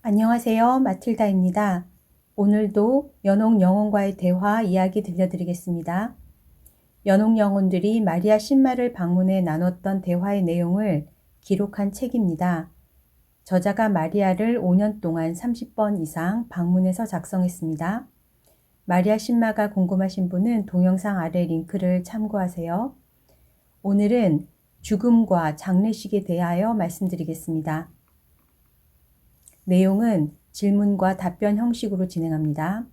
안녕하세요. 마틸다입니다. 오늘도 연옥 영혼과의 대화 이야기 들려드리겠습니다. 연옥 영혼들이 마리아 신마를 방문해 나눴던 대화의 내용을 기록한 책입니다. 저자가 마리아를 5년 동안 30번 이상 방문해서 작성했습니다. 마리아 신마가 궁금하신 분은 동영상 아래 링크를 참고하세요. 오늘은 죽음과 장례식에 대하여 말씀드리겠습니다. 내용은 질문과 답변 형식으로 진행합니다.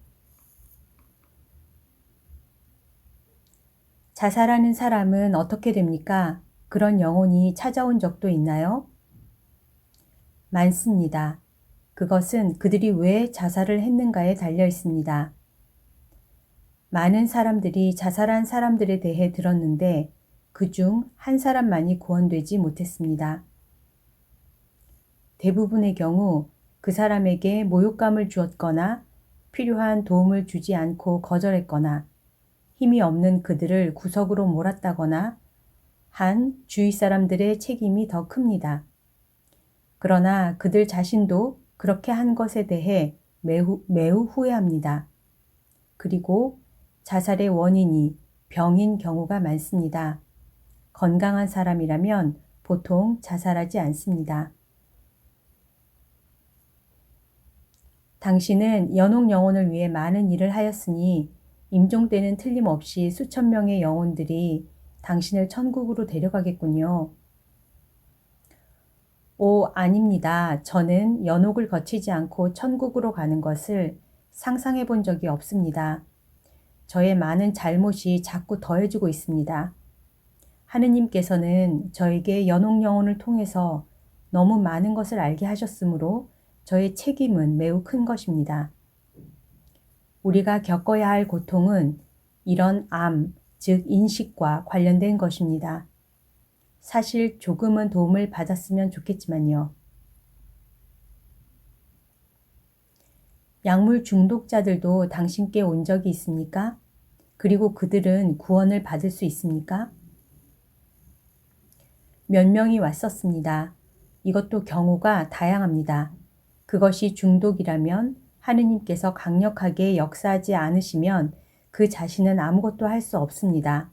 자살하는 사람은 어떻게 됩니까? 그런 영혼이 찾아온 적도 있나요? 많습니다. 그것은 그들이 왜 자살을 했는가에 달려 있습니다. 많은 사람들이 자살한 사람들에 대해 들었는데 그중 한 사람만이 구원되지 못했습니다. 대부분의 경우 그 사람에게 모욕감을 주었거나 필요한 도움을 주지 않고 거절했거나 힘이 없는 그들을 구석으로 몰았다거나 한 주위 사람들의 책임이 더 큽니다. 그러나 그들 자신도 그렇게 한 것에 대해 매우 후회합니다. 그리고 자살의 원인이 병인 경우가 많습니다. 건강한 사람이라면 보통 자살하지 않습니다. 당신은 연옥 영혼을 위해 많은 일을 하였으니 임종 때는 틀림없이 수천 명의 영혼들이 당신을 천국으로 데려가겠군요. 오, 아닙니다. 저는 연옥을 거치지 않고 천국으로 가는 것을 상상해 본 적이 없습니다. 저의 많은 잘못이 자꾸 더해지고 있습니다. 하느님께서는 저에게 연옥 영혼을 통해서 너무 많은 것을 알게 하셨으므로 저의 책임은 매우 큰 것입니다. 우리가 겪어야 할 고통은 이런 암, 즉 인식과 관련된 것입니다. 사실 조금은 도움을 받았으면 좋겠지만요. 약물 중독자들도 당신께 온 적이 있습니까? 그리고 그들은 구원을 받을 수 있습니까? 몇 명이 왔었습니다. 이것도 경우가 다양합니다. 그것이 중독이라면 하느님께서 강력하게 역사하지 않으시면 그 자신은 아무것도 할 수 없습니다.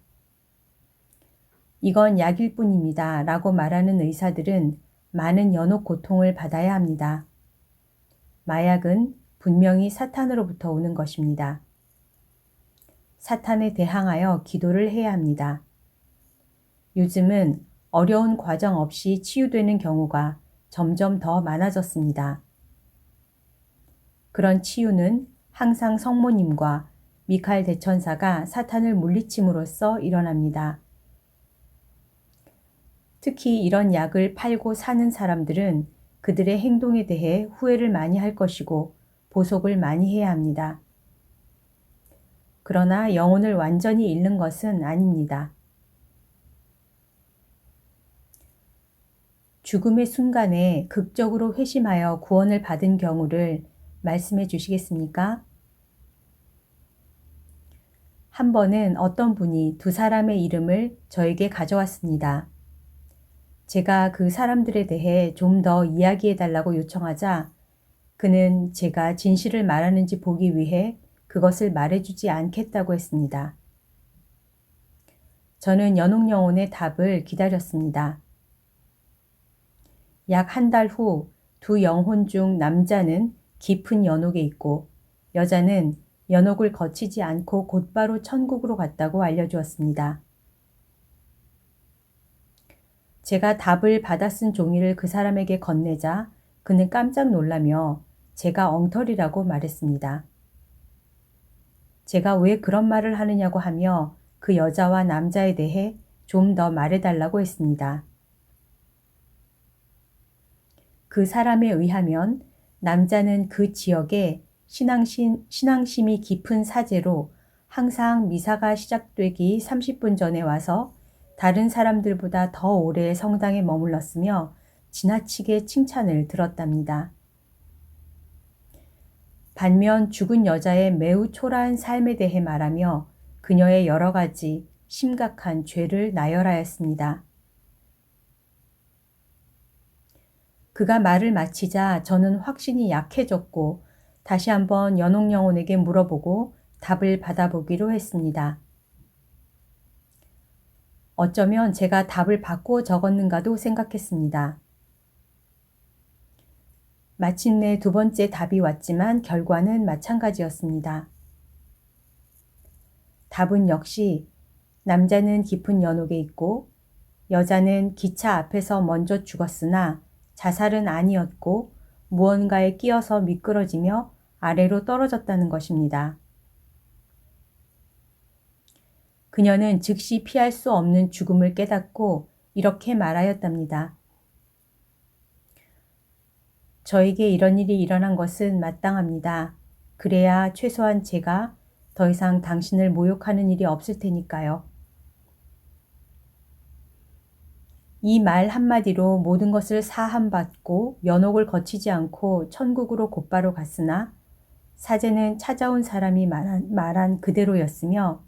이건 약일 뿐입니다. 라고 말하는 의사들은 많은 연옥 고통을 받아야 합니다. 마약은 분명히 사탄으로부터 오는 것입니다. 사탄에 대항하여 기도를 해야 합니다. 요즘은 어려운 과정 없이 치유되는 경우가 점점 더 많아졌습니다. 그런 치유는 항상 성모님과 미카엘 대천사가 사탄을 물리침으로써 일어납니다. 특히 이런 약을 팔고 사는 사람들은 그들의 행동에 대해 후회를 많이 할 것이고 보속을 많이 해야 합니다. 그러나 영혼을 완전히 잃는 것은 아닙니다. 죽음의 순간에 극적으로 회심하여 구원을 받은 경우를 말씀해 주시겠습니까? 한 번은 어떤 분이 두 사람의 이름을 저에게 가져왔습니다. 제가 그 사람들에 대해 좀 더 이야기해 달라고 요청하자 그는 제가 진실을 말하는지 보기 위해 그것을 말해주지 않겠다고 했습니다. 저는 연옥 영혼의 답을 기다렸습니다. 약 한 달 후 두 영혼 중 남자는 깊은 연옥에 있고 여자는 연옥을 거치지 않고 곧바로 천국으로 갔다고 알려주었습니다. 제가 답을 받아 쓴 종이를 그 사람에게 건네자 그는 깜짝 놀라며 제가 엉터리라고 말했습니다. 제가 왜 그런 말을 하느냐고 하며 그 여자와 남자에 대해 좀 더 말해달라고 했습니다. 그 사람에 의하면 남자는 그 지역에 신앙심이 깊은 사제로 항상 미사가 시작되기 30분 전에 와서 다른 사람들보다 더 오래 성당에 머물렀으며 지나치게 칭찬을 들었답니다. 반면 죽은 여자의 매우 초라한 삶에 대해 말하며 그녀의 여러 가지 심각한 죄를 나열하였습니다. 그가 말을 마치자 저는 확신이 약해졌고 다시 한번 연옥영혼에게 물어보고 답을 받아보기로 했습니다. 어쩌면 제가 답을 바꾸어 적었는가도 생각했습니다. 마침내 두 번째 답이 왔지만 결과는 마찬가지였습니다. 답은 역시 남자는 깊은 연옥에 있고 여자는 기차 앞에서 먼저 죽었으나 자살은 아니었고 무언가에 끼어서 미끄러지며 아래로 떨어졌다는 것입니다. 그녀는 즉시 피할 수 없는 죽음을 깨닫고 이렇게 말하였답니다. 저에게 이런 일이 일어난 것은 마땅합니다. 그래야 최소한 제가 더 이상 당신을 모욕하는 일이 없을 테니까요. 이 말 한마디로 모든 것을 사함받고 연옥을 거치지 않고 천국으로 곧바로 갔으나 사제는 찾아온 사람이 말한 그대로였으며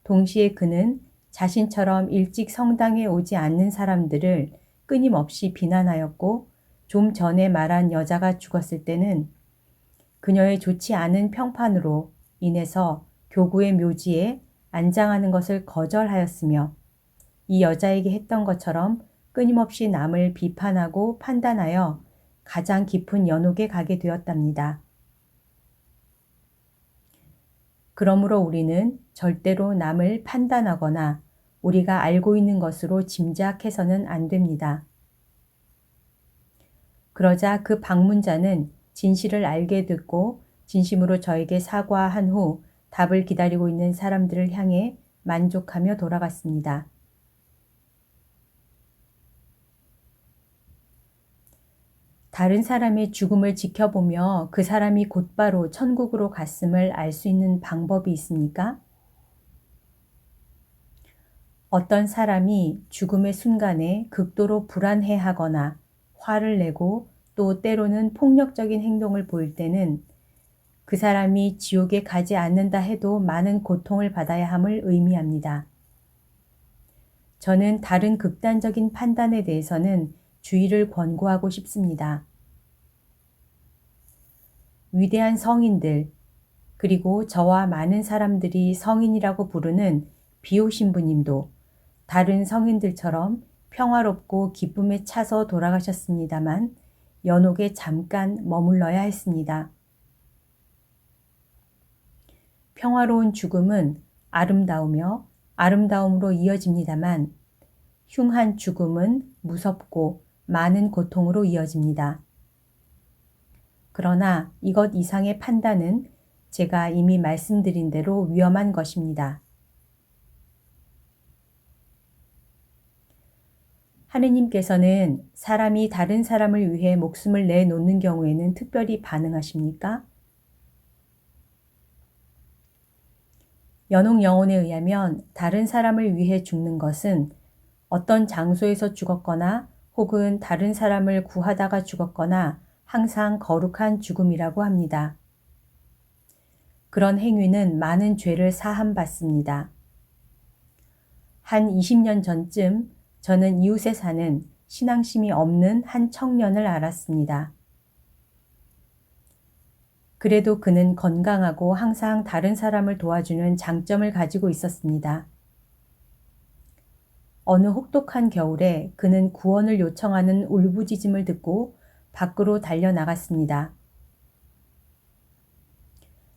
동시에 그는 자신처럼 일찍 성당에 오지 않는 사람들을 끊임없이 비난하였고 좀 전에 말한 여자가 죽었을 때는 그녀의 좋지 않은 평판으로 인해서 교구의 묘지에 안장하는 것을 거절하였으며 이 여자에게 했던 것처럼 끊임없이 남을 비판하고 판단하여 가장 깊은 연옥에 가게 되었답니다. 그러므로 우리는 절대로 남을 판단하거나 우리가 알고 있는 것으로 짐작해서는 안 됩니다. 그러자 그 방문자는 진실을 알게 듣고 진심으로 저에게 사과한 후 답을 기다리고 있는 사람들을 향해 만족하며 돌아갔습니다. 다른 사람의 죽음을 지켜보며 그 사람이 곧바로 천국으로 갔음을 알 수 있는 방법이 있습니까? 어떤 사람이 죽음의 순간에 극도로 불안해하거나 화를 내고 또 때로는 폭력적인 행동을 보일 때는 그 사람이 지옥에 가지 않는다 해도 많은 고통을 받아야 함을 의미합니다. 저는 다른 극단적인 판단에 대해서는 주의를 권고하고 싶습니다. 위대한 성인들, 그리고 저와 많은 사람들이 성인이라고 부르는 비오신부님도 다른 성인들처럼 평화롭고 기쁨에 차서 돌아가셨습니다만 연옥에 잠깐 머물러야 했습니다. 평화로운 죽음은 아름다우며 아름다움으로 이어집니다만 흉한 죽음은 무섭고 많은 고통으로 이어집니다. 그러나 이것 이상의 판단은 제가 이미 말씀드린 대로 위험한 것입니다. 하느님께서는 사람이 다른 사람을 위해 목숨을 내놓는 경우에는 특별히 반응하십니까? 연옥 영혼에 의하면 다른 사람을 위해 죽는 것은 어떤 장소에서 죽었거나 혹은 다른 사람을 구하다가 죽었거나 항상 거룩한 죽음이라고 합니다. 그런 행위는 많은 죄를 사함받습니다. 한 20년 전쯤 저는 이웃에 사는 신앙심이 없는 한 청년을 알았습니다. 그래도 그는 건강하고 항상 다른 사람을 도와주는 장점을 가지고 있었습니다. 어느 혹독한 겨울에 그는 구원을 요청하는 울부짖음을 듣고 밖으로 달려나갔습니다.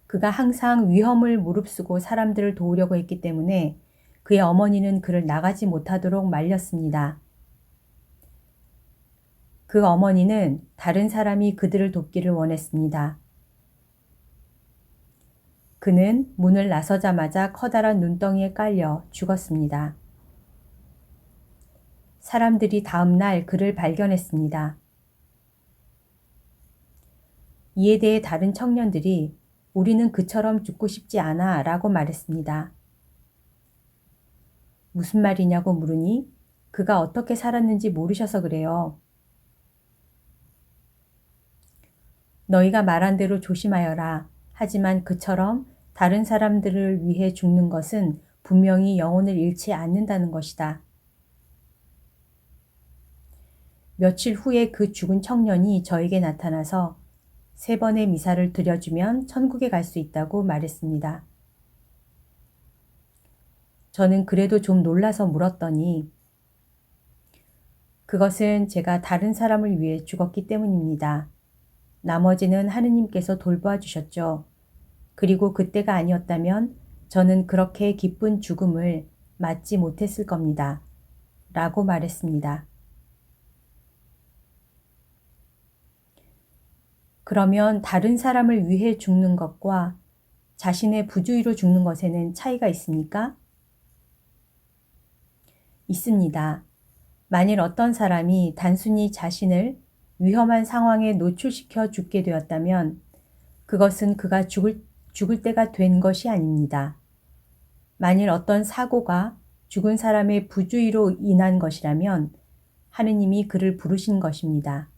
그가 항상 위험을 무릅쓰고 사람들을 도우려고 했기 때문에 그의 어머니는 그를 나가지 못하도록 말렸습니다. 그 어머니는 다른 사람이 그들을 돕기를 원했습니다. 그는 문을 나서자마자 커다란 눈덩이에 깔려 죽었습니다. 사람들이 다음 날 그를 발견했습니다. 이에 대해 다른 청년들이 우리는 그처럼 죽고 싶지 않아 라고 말했습니다. 무슨 말이냐고 물으니 그가 어떻게 살았는지 모르셔서 그래요. 너희가 말한 대로 조심하여라. 하지만 그처럼 다른 사람들을 위해 죽는 것은 분명히 영혼을 잃지 않는다는 것이다. 며칠 후에 그 죽은 청년이 저에게 나타나서 3번의 미사를 드려주면 천국에 갈 수 있다고 말했습니다. 저는 그래도 좀 놀라서 물었더니 그것은 제가 다른 사람을 위해 죽었기 때문입니다. 나머지는 하느님께서 돌보아 주셨죠. 그리고 그때가 아니었다면 저는 그렇게 기쁜 죽음을 맞지 못했을 겁니다. 라고 말했습니다. 그러면 다른 사람을 위해 죽는 것과 자신의 부주의로 죽는 것에는 차이가 있습니까? 있습니다. 만일 어떤 사람이 단순히 자신을 위험한 상황에 노출시켜 죽게 되었다면 그것은 그가 죽을 때가 된 것이 아닙니다. 만일 어떤 사고가 죽은 사람의 부주의로 인한 것이라면 하느님이 그를 부르신 것입니다.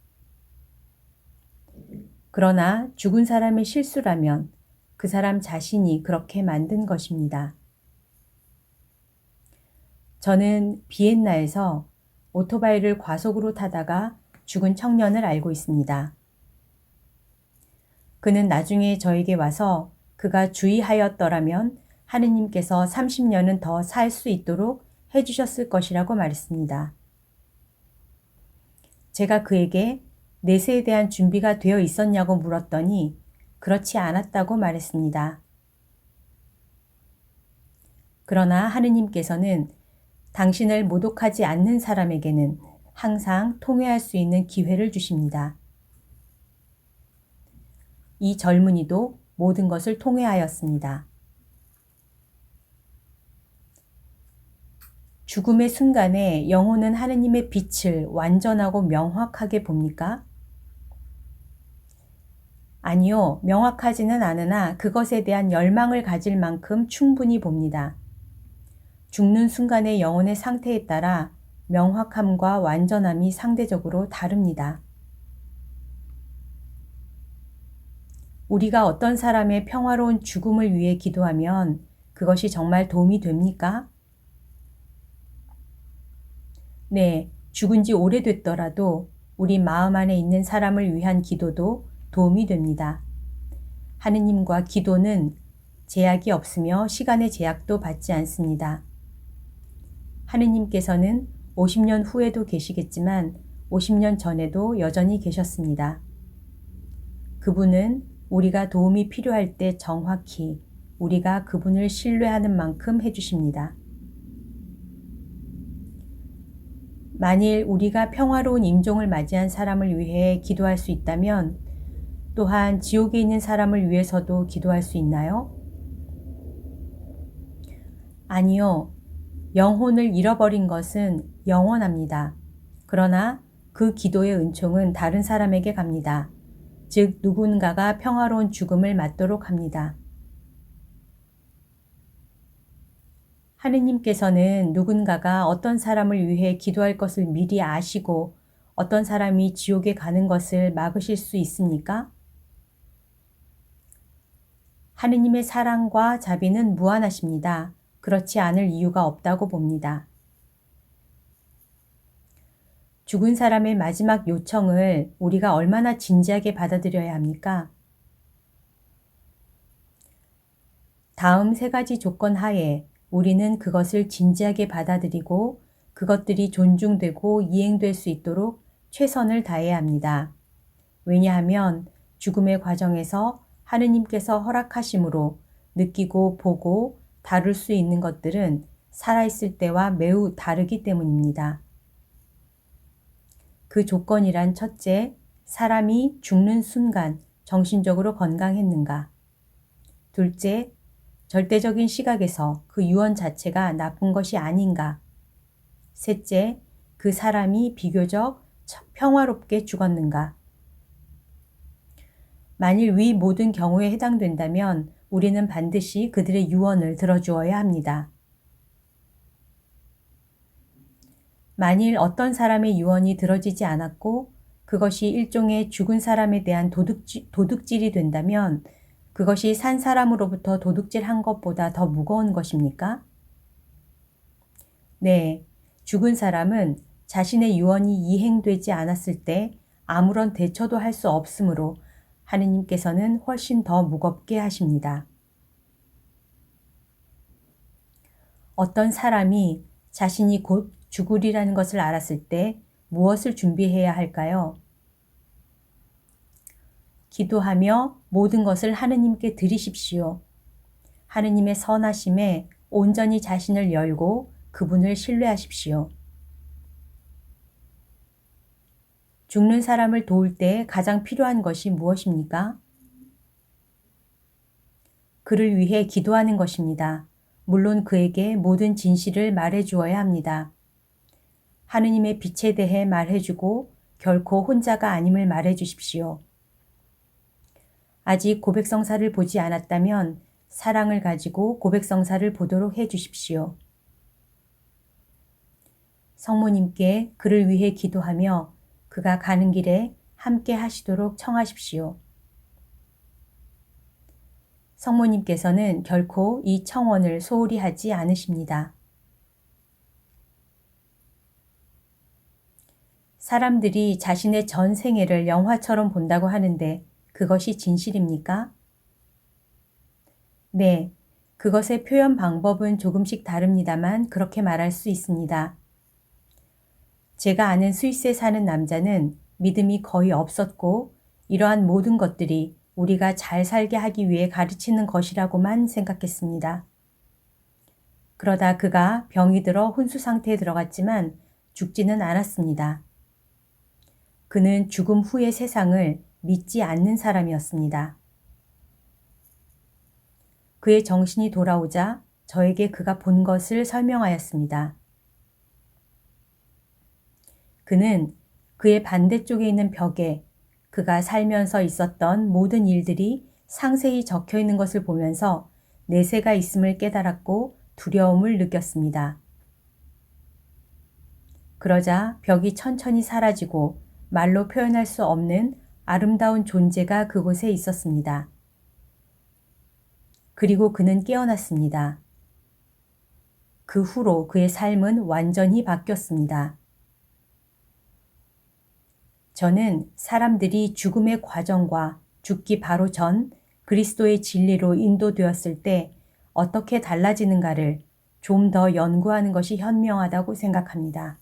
그러나 죽은 사람의 실수라면 그 사람 자신이 그렇게 만든 것입니다. 저는 비엔나에서 오토바이를 과속으로 타다가 죽은 청년을 알고 있습니다. 그는 나중에 저에게 와서 그가 주의하였더라면 하느님께서 30년은 더 살 수 있도록 해주셨을 것이라고 말했습니다. 제가 그에게 내세에 대한 준비가 되어 있었냐고 물었더니 그렇지 않았다고 말했습니다. 그러나 하느님께서는 당신을 모독하지 않는 사람에게는 항상 통회할 수 있는 기회를 주십니다. 이 젊은이도 모든 것을 통회하였습니다. 죽음의 순간에 영혼은 하느님의 빛을 완전하고 명확하게 봅니까? 아니요, 명확하지는 않으나 그것에 대한 열망을 가질 만큼 충분히 봅니다. 죽는 순간의 영혼의 상태에 따라 명확함과 완전함이 상대적으로 다릅니다. 우리가 어떤 사람의 평화로운 죽음을 위해 기도하면 그것이 정말 도움이 됩니까? 네, 죽은 지 오래됐더라도 우리 마음 안에 있는 사람을 위한 기도도 도움이 됩니다. 하느님과 기도는 제약이 없으며 시간의 제약도 받지 않습니다. 하느님께서는 50년 후에도 계시겠지만 50년 전에도 여전히 계셨습니다. 그분은 우리가 도움이 필요할 때 정확히 우리가 그분을 신뢰하는 만큼 해주십니다. 만일 우리가 평화로운 임종을 맞이한 사람을 위해 기도할 수 있다면 또한 지옥에 있는 사람을 위해서도 기도할 수 있나요? 아니요. 영혼을 잃어버린 것은 영원합니다. 그러나 그 기도의 은총은 다른 사람에게 갑니다. 즉 누군가가 평화로운 죽음을 맞도록 합니다. 하느님께서는 누군가가 어떤 사람을 위해 기도할 것을 미리 아시고 어떤 사람이 지옥에 가는 것을 막으실 수 있습니까? 하느님의 사랑과 자비는 무한하십니다. 그렇지 않을 이유가 없다고 봅니다. 죽은 사람의 마지막 요청을 우리가 얼마나 진지하게 받아들여야 합니까? 다음 3가지 조건 하에 우리는 그것을 진지하게 받아들이고 그것들이 존중되고 이행될 수 있도록 최선을 다해야 합니다. 왜냐하면 죽음의 과정에서 하느님께서 허락하심으로 느끼고 보고 다룰 수 있는 것들은 살아있을 때와 매우 다르기 때문입니다. 그 조건이란 첫째, 사람이 죽는 순간 정신적으로 건강했는가. 둘째, 절대적인 시각에서 그 유언 자체가 나쁜 것이 아닌가. 셋째, 그 사람이 비교적 평화롭게 죽었는가. 만일 위 모든 경우에 해당된다면 우리는 반드시 그들의 유언을 들어주어야 합니다. 만일 어떤 사람의 유언이 들어지지 않았고 그것이 일종의 죽은 사람에 대한 도둑질이 된다면 그것이 산 사람으로부터 도둑질한 것보다 더 무거운 것입니까? 네, 죽은 사람은 자신의 유언이 이행되지 않았을 때 아무런 대처도 할 수 없으므로 하느님께서는 훨씬 더 무겁게 하십니다. 어떤 사람이 자신이 곧 죽으리라는 것을 알았을 때 무엇을 준비해야 할까요? 기도하며 모든 것을 하느님께 드리십시오. 하느님의 선하심에 온전히 자신을 열고 그분을 신뢰하십시오. 죽는 사람을 도울 때 가장 필요한 것이 무엇입니까? 그를 위해 기도하는 것입니다. 물론 그에게 모든 진실을 말해 주어야 합니다. 하느님의 빛에 대해 말해주고 결코 혼자가 아님을 말해 주십시오. 아직 고백성사를 보지 않았다면 사랑을 가지고 고백성사를 보도록 해 주십시오. 성모님께 그를 위해 기도하며 그가 가는 길에 함께 하시도록 청하십시오. 성모님께서는 결코 이 청원을 소홀히 하지 않으십니다. 사람들이 자신의 전 생애를 영화처럼 본다고 하는데 그것이 진실입니까? 네, 그것의 표현 방법은 조금씩 다릅니다만 그렇게 말할 수 있습니다. 제가 아는 스위스에 사는 남자는 믿음이 거의 없었고 이러한 모든 것들이 우리가 잘 살게 하기 위해 가르치는 것이라고만 생각했습니다. 그러다 그가 병이 들어 혼수 상태에 들어갔지만 죽지는 않았습니다. 그는 죽음 후의 세상을 믿지 않는 사람이었습니다. 그의 정신이 돌아오자 저에게 그가 본 것을 설명하였습니다. 그는 그의 반대쪽에 있는 벽에 그가 살면서 있었던 모든 일들이 상세히 적혀 있는 것을 보면서 내세가 있음을 깨달았고 두려움을 느꼈습니다. 그러자 벽이 천천히 사라지고 말로 표현할 수 없는 아름다운 존재가 그곳에 있었습니다. 그리고 그는 깨어났습니다. 그 후로 그의 삶은 완전히 바뀌었습니다. 저는 사람들이 죽음의 과정과 죽기 바로 전 그리스도의 진리로 인도되었을 때 어떻게 달라지는가를 좀 더 연구하는 것이 현명하다고 생각합니다.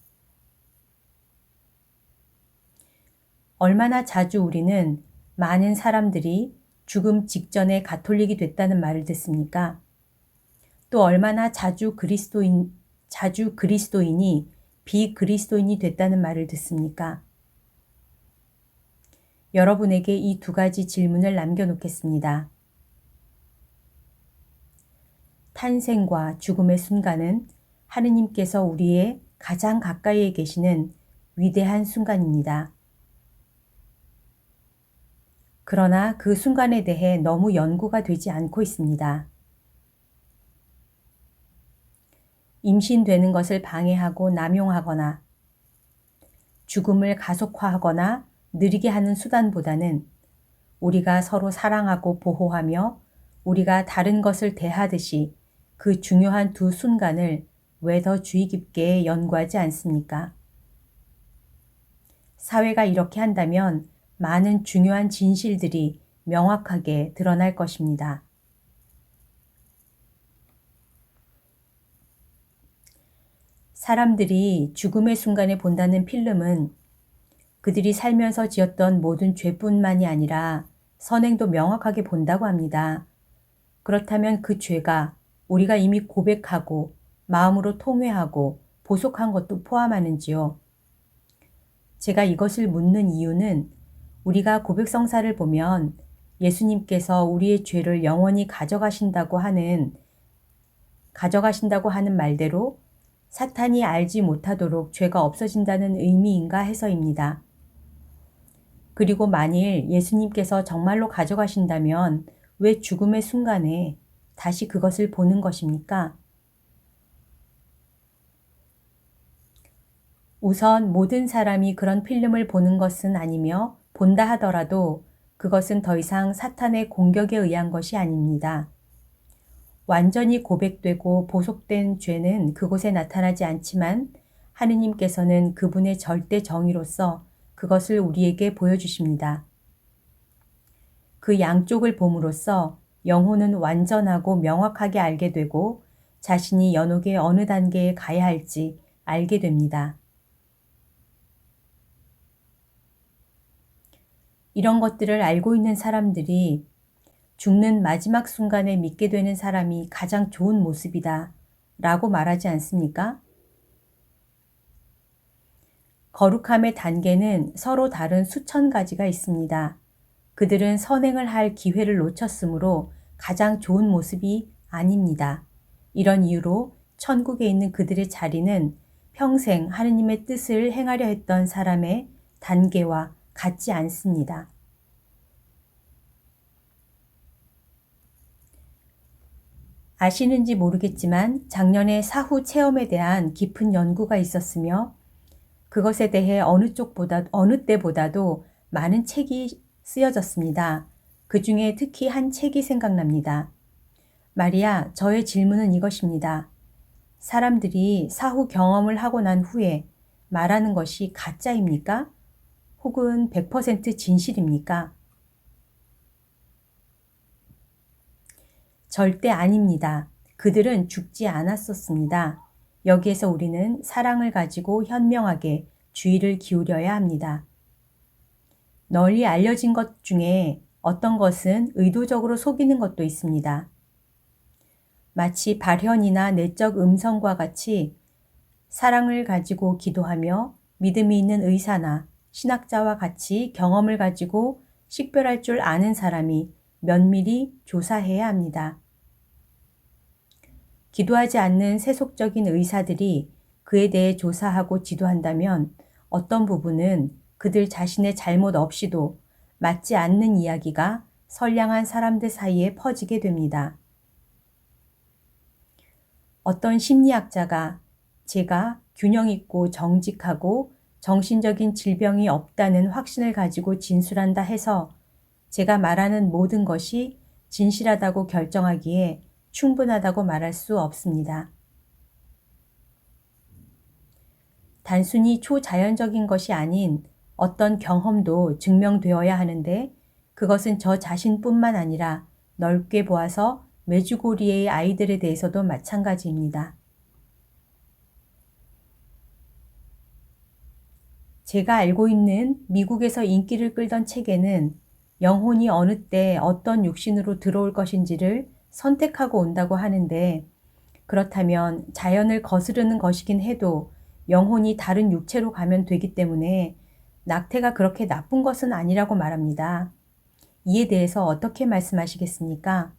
얼마나 자주 우리는 많은 사람들이 죽음 직전에 가톨릭이 됐다는 말을 듣습니까? 또 얼마나 자주 그리스도인이 비그리스도인이 됐다는 말을 듣습니까? 여러분에게 이 두 가지 질문을 남겨놓겠습니다. 탄생과 죽음의 순간은 하느님께서 우리의 가장 가까이에 계시는 위대한 순간입니다. 그러나 그 순간에 대해 너무 연구가 되지 않고 있습니다. 임신되는 것을 방해하고 남용하거나 죽음을 가속화하거나 느리게 하는 수단보다는 우리가 서로 사랑하고 보호하며 우리가 다른 것을 대하듯이 그 중요한 두 순간을 왜 더 주의 깊게 연구하지 않습니까? 사회가 이렇게 한다면 많은 중요한 진실들이 명확하게 드러날 것입니다. 사람들이 죽음의 순간에 본다는 필름은 그들이 살면서 지었던 모든 죄뿐만이 아니라 선행도 명확하게 본다고 합니다. 그렇다면 그 죄가 우리가 이미 고백하고 마음으로 통회하고 보속한 것도 포함하는지요? 제가 이것을 묻는 이유는 우리가 고백성사를 보면 예수님께서 우리의 죄를 영원히 가져가신다고 하는 말대로 사탄이 알지 못하도록 죄가 없어진다는 의미인가 해서입니다. 그리고 만일 예수님께서 정말로 가져가신다면 왜 죽음의 순간에 다시 그것을 보는 것입니까? 우선 모든 사람이 그런 필름을 보는 것은 아니며 본다 하더라도 그것은 더 이상 사탄의 공격에 의한 것이 아닙니다. 완전히 고백되고 보속된 죄는 그곳에 나타나지 않지만 하느님께서는 그분의 절대 정의로서 그것을 우리에게 보여주십니다. 그 양쪽을 봄으로써 영혼은 완전하고 명확하게 알게 되고 자신이 연옥의 어느 단계에 가야 할지 알게 됩니다. 이런 것들을 알고 있는 사람들이 죽는 마지막 순간에 믿게 되는 사람이 가장 좋은 모습이다 라고 말하지 않습니까? 거룩함의 단계는 서로 다른 수천 가지가 있습니다. 그들은 선행을 할 기회를 놓쳤으므로 가장 좋은 모습이 아닙니다. 이런 이유로 천국에 있는 그들의 자리는 평생 하느님의 뜻을 행하려 했던 사람의 단계와 같지 않습니다. 아시는지 모르겠지만 작년에 사후 체험에 대한 깊은 연구가 있었으며 그것에 대해 어느 때보다도 많은 책이 쓰여졌습니다. 그 중에 특히 한 책이 생각납니다. 마리아, 저의 질문은 이것입니다. 사람들이 사후 경험을 하고 난 후에 말하는 것이 가짜입니까? 혹은 100% 진실입니까? 절대 아닙니다. 그들은 죽지 않았었습니다. 여기에서 우리는 사랑을 가지고 현명하게 주의를 기울여야 합니다. 널리 알려진 것 중에 어떤 것은 의도적으로 속이는 것도 있습니다. 마치 발현이나 내적 음성과 같이 사랑을 가지고 기도하며 믿음이 있는 의사나 신학자와 같이 경험을 가지고 식별할 줄 아는 사람이 면밀히 조사해야 합니다. 기도하지 않는 세속적인 의사들이 그에 대해 조사하고 지도한다면 어떤 부분은 그들 자신의 잘못 없이도 맞지 않는 이야기가 선량한 사람들 사이에 퍼지게 됩니다. 어떤 심리학자가 제가 균형 있고 정직하고 정신적인 질병이 없다는 확신을 가지고 진술한다 해서 제가 말하는 모든 것이 진실하다고 결정하기에 충분하다고 말할 수 없습니다. 단순히 초자연적인 것이 아닌 어떤 경험도 증명되어야 하는데 그것은 저 자신뿐만 아니라 넓게 보아서 메주고리의 아이들에 대해서도 마찬가지입니다. 제가 알고 있는 미국에서 인기를 끌던 책에는 영혼이 어느 때 어떤 육신으로 들어올 것인지를 선택하고 온다고 하는데 그렇다면 자연을 거스르는 것이긴 해도 영혼이 다른 육체로 가면 되기 때문에 낙태가 그렇게 나쁜 것은 아니라고 말합니다. 이에 대해서 어떻게 말씀하시겠습니까?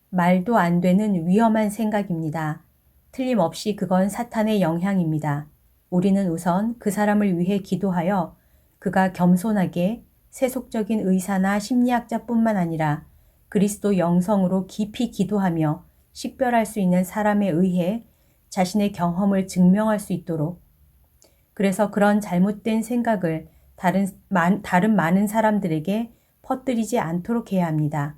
말도 안 되는 위험한 생각입니다. 틀림없이 그건 사탄의 영향입니다. 우리는 우선 그 사람을 위해 기도하여 그가 겸손하게 세속적인 의사나 심리학자뿐만 아니라 그리스도 영성으로 깊이 기도하며 식별할 수 있는 사람에 의해 자신의 경험을 증명할 수 있도록 그래서 그런 잘못된 생각을 다른 많은 사람들에게 퍼뜨리지 않도록 해야 합니다.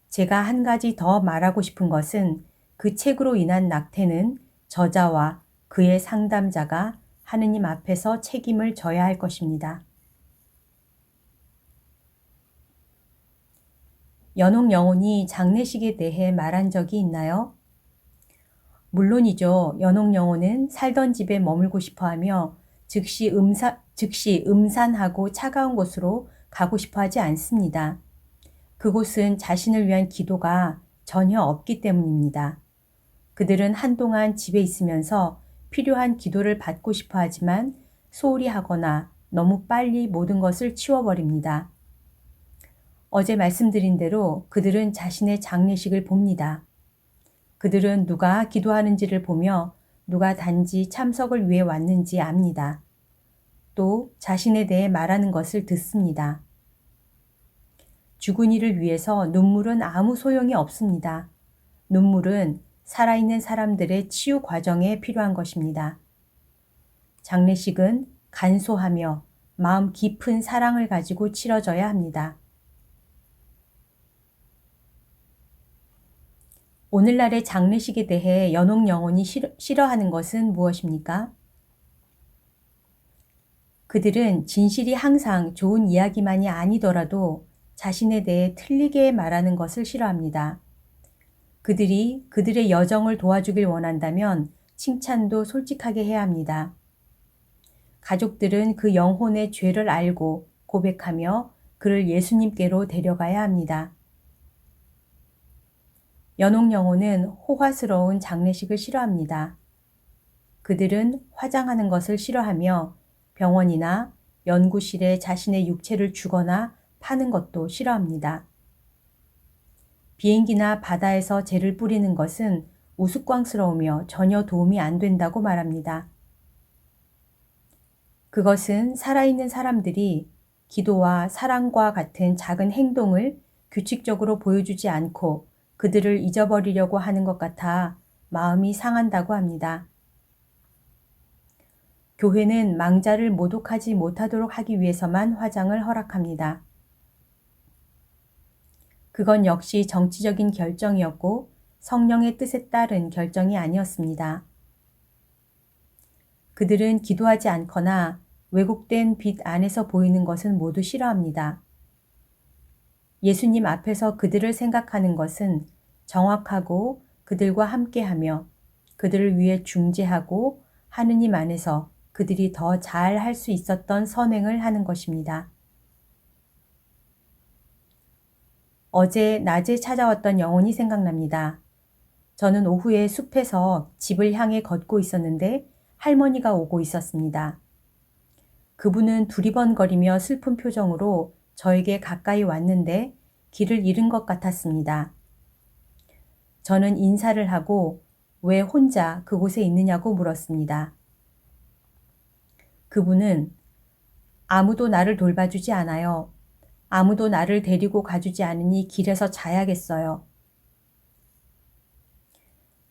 제가 한 가지 더 말하고 싶은 것은 그 책으로 인한 낙태는 저자와 그의 상담자가 하느님 앞에서 책임을 져야 할 것입니다. 연옥 영혼이 장례식에 대해 말한 적이 있나요? 물론이죠. 연옥 영혼은 살던 집에 머물고 싶어하며 즉시 음산하고 차가운 곳으로 가고 싶어하지 않습니다. 그곳은 자신을 위한 기도가 전혀 없기 때문입니다. 그들은 한동안 집에 있으면서 필요한 기도를 받고 싶어 하지만 소홀히 하거나 너무 빨리 모든 것을 치워버립니다. 어제 말씀드린 대로 그들은 자신의 장례식을 봅니다. 그들은 누가 기도하는지를 보며 누가 단지 참석을 위해 왔는지 압니다. 또 자신에 대해 말하는 것을 듣습니다. 죽은 이를 위해서 눈물은 아무 소용이 없습니다. 눈물은 살아있는 사람들의 치유 과정에 필요한 것입니다. 장례식은 간소하며 마음 깊은 사랑을 가지고 치러져야 합니다. 오늘날의 장례식에 대해 연옥 영혼이 싫어하는 것은 무엇입니까? 그들은 진실이 항상 좋은 이야기만이 아니더라도 자신에 대해 틀리게 말하는 것을 싫어합니다. 그들이 그들의 여정을 도와주길 원한다면 칭찬도 솔직하게 해야 합니다. 가족들은 그 영혼의 죄를 알고 고백하며 그를 예수님께로 데려가야 합니다. 연옥 영혼은 호화스러운 장례식을 싫어합니다. 그들은 화장하는 것을 싫어하며 병원이나 연구실에 자신의 육체를 주거나 파는 것도 싫어합니다. 비행기나 바다에서 재를 뿌리는 것은 우스꽝스러우며 전혀 도움이 안 된다고 말합니다. 그것은 살아있는 사람들이 기도와 사랑과 같은 작은 행동을 규칙적으로 보여주지 않고 그들을 잊어버리려고 하는 것 같아 마음이 상한다고 합니다. 교회는 망자를 모독하지 못하도록 하기 위해서만 화장을 허락합니다. 그건 역시 정치적인 결정이었고 성령의 뜻에 따른 결정이 아니었습니다. 그들은 기도하지 않거나 왜곡된 빛 안에서 보이는 것은 모두 싫어합니다. 예수님 앞에서 그들을 생각하는 것은 정확하고 그들과 함께하며 그들을 위해 중재하고 하느님 안에서 그들이 더 잘 할 수 있었던 선행을 하는 것입니다. 어제 낮에 찾아왔던 영혼이 생각납니다. 저는 오후에 숲에서 집을 향해 걷고 있었는데 할머니가 오고 있었습니다. 그분은 두리번거리며 슬픈 표정으로 저에게 가까이 왔는데 길을 잃은 것 같았습니다. 저는 인사를 하고 왜 혼자 그곳에 있느냐고 물었습니다. 그분은 아무도 나를 돌봐주지 않아요. 아무도 나를 데리고 가주지 않으니 길에서 자야겠어요.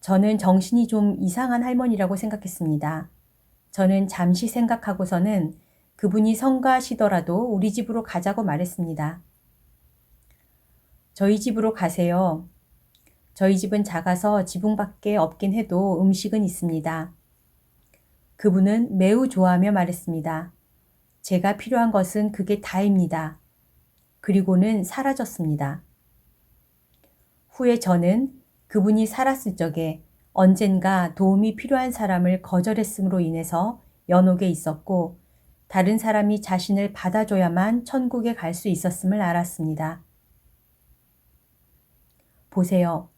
저는 정신이 좀 이상한 할머니라고 생각했습니다. 저는 잠시 생각하고서는 그분이 성가시더라도 우리 집으로 가자고 말했습니다. 저희 집으로 가세요. 저희 집은 작아서 지붕밖에 없긴 해도 음식은 있습니다. 그분은 매우 좋아하며 말했습니다. 제가 필요한 것은 그게 다입니다. 그리고는 사라졌습니다. 후에 저는 그분이 살았을 적에 언젠가 도움이 필요한 사람을 거절했음으로 인해서 연옥에 있었고 다른 사람이 자신을 받아줘야만 천국에 갈 수 있었음을 알았습니다. 보세요.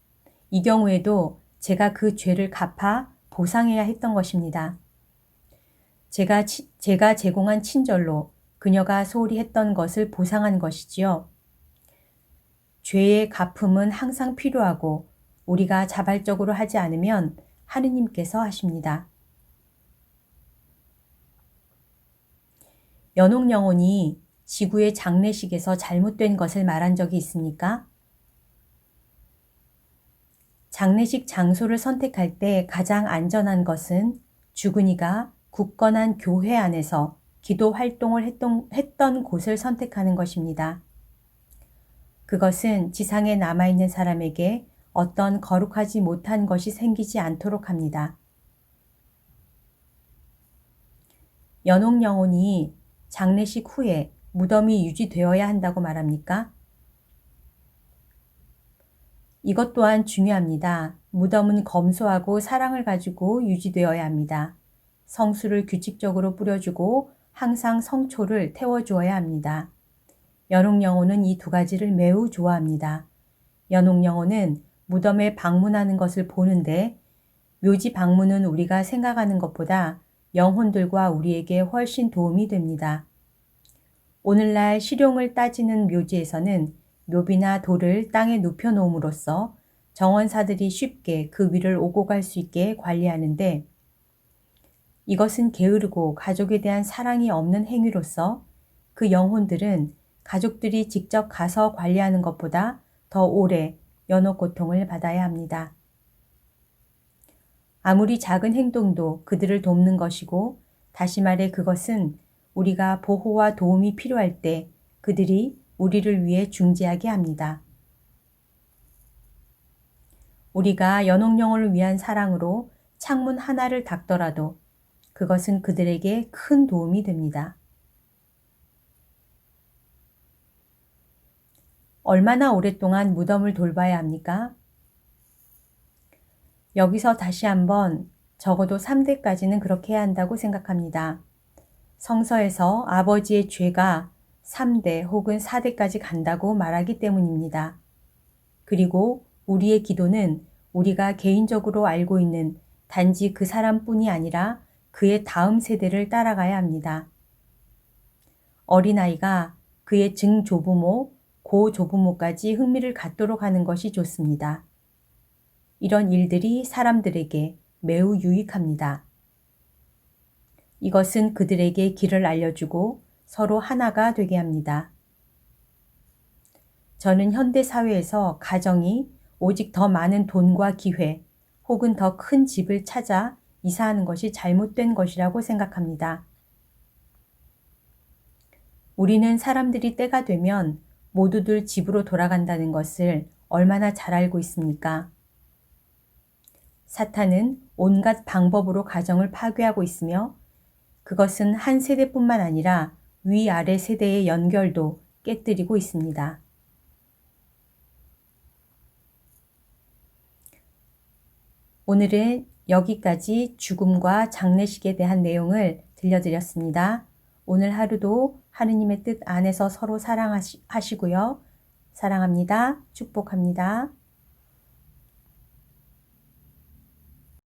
이 경우에도 제가 그 죄를 갚아 보상해야 했던 것입니다. 제가 제공한 친절로 그녀가 소홀히 했던 것을 보상한 것이지요. 죄의 갚음은 항상 필요하고 우리가 자발적으로 하지 않으면 하느님께서 하십니다. 연옥 영혼이 지구의 장례식에서 잘못된 것을 말한 적이 있습니까? 장례식 장소를 선택할 때 가장 안전한 것은 죽은 이가 굳건한 교회 안에서 기도 활동을 했던 곳을 선택하는 것입니다. 그것은 지상에 남아있는 사람에게 어떤 거룩하지 못한 것이 생기지 않도록 합니다. 연옥 영혼이 장례식 후에 무덤이 유지되어야 한다고 말합니까? 이것 또한 중요합니다. 무덤은 검소하고 사랑을 가지고 유지되어야 합니다. 성수를 규칙적으로 뿌려주고 항상 성초를 태워주어야 합니다. 연옥 영혼은 이 두 가지를 매우 좋아합니다. 연옥 영혼은 무덤에 방문하는 것을 보는데 묘지 방문은 우리가 생각하는 것보다 영혼들과 우리에게 훨씬 도움이 됩니다. 오늘날 실용을 따지는 묘지에서는 묘비나 돌을 땅에 눕혀 놓음으로써 정원사들이 쉽게 그 위를 오고 갈 수 있게 관리하는데 이것은 게으르고 가족에 대한 사랑이 없는 행위로서 그 영혼들은 가족들이 직접 가서 관리하는 것보다 더 오래 연옥 고통을 받아야 합니다. 아무리 작은 행동도 그들을 돕는 것이고 다시 말해 그것은 우리가 보호와 도움이 필요할 때 그들이 우리를 위해 중재하게 합니다. 우리가 연옥영혼을 위한 사랑으로 창문 하나를 닫더라도 그것은 그들에게 큰 도움이 됩니다. 얼마나 오랫동안 무덤을 돌봐야 합니까? 여기서 다시 한번 적어도 3대까지는 그렇게 해야 한다고 생각합니다. 성서에서 아버지의 죄가 3대 혹은 4대까지 간다고 말하기 때문입니다. 그리고 우리의 기도는 우리가 개인적으로 알고 있는 단지 그 사람뿐이 아니라 그의 다음 세대를 따라가야 합니다. 어린아이가 그의 증조부모, 고조부모까지 흥미를 갖도록 하는 것이 좋습니다. 이런 일들이 사람들에게 매우 유익합니다. 이것은 그들에게 길을 알려주고 서로 하나가 되게 합니다. 저는 현대 사회에서 가정이 오직 더 많은 돈과 기회 혹은 더 큰 집을 찾아 이사하는 것이 잘못된 것이라고 생각합니다. 우리는 사람들이 때가 되면 모두들 집으로 돌아간다는 것을 얼마나 잘 알고 있습니까? 사탄은 온갖 방법으로 가정을 파괴하고 있으며 그것은 한 세대뿐만 아니라 위아래 세대의 연결도 깨뜨리고 있습니다. 오늘은 여기까지 죽음과 장례식에 대한 내용을 들려드렸습니다. 오늘 하루도 하느님의 뜻 안에서 서로 사랑하시고요. 사랑합니다. 축복합니다.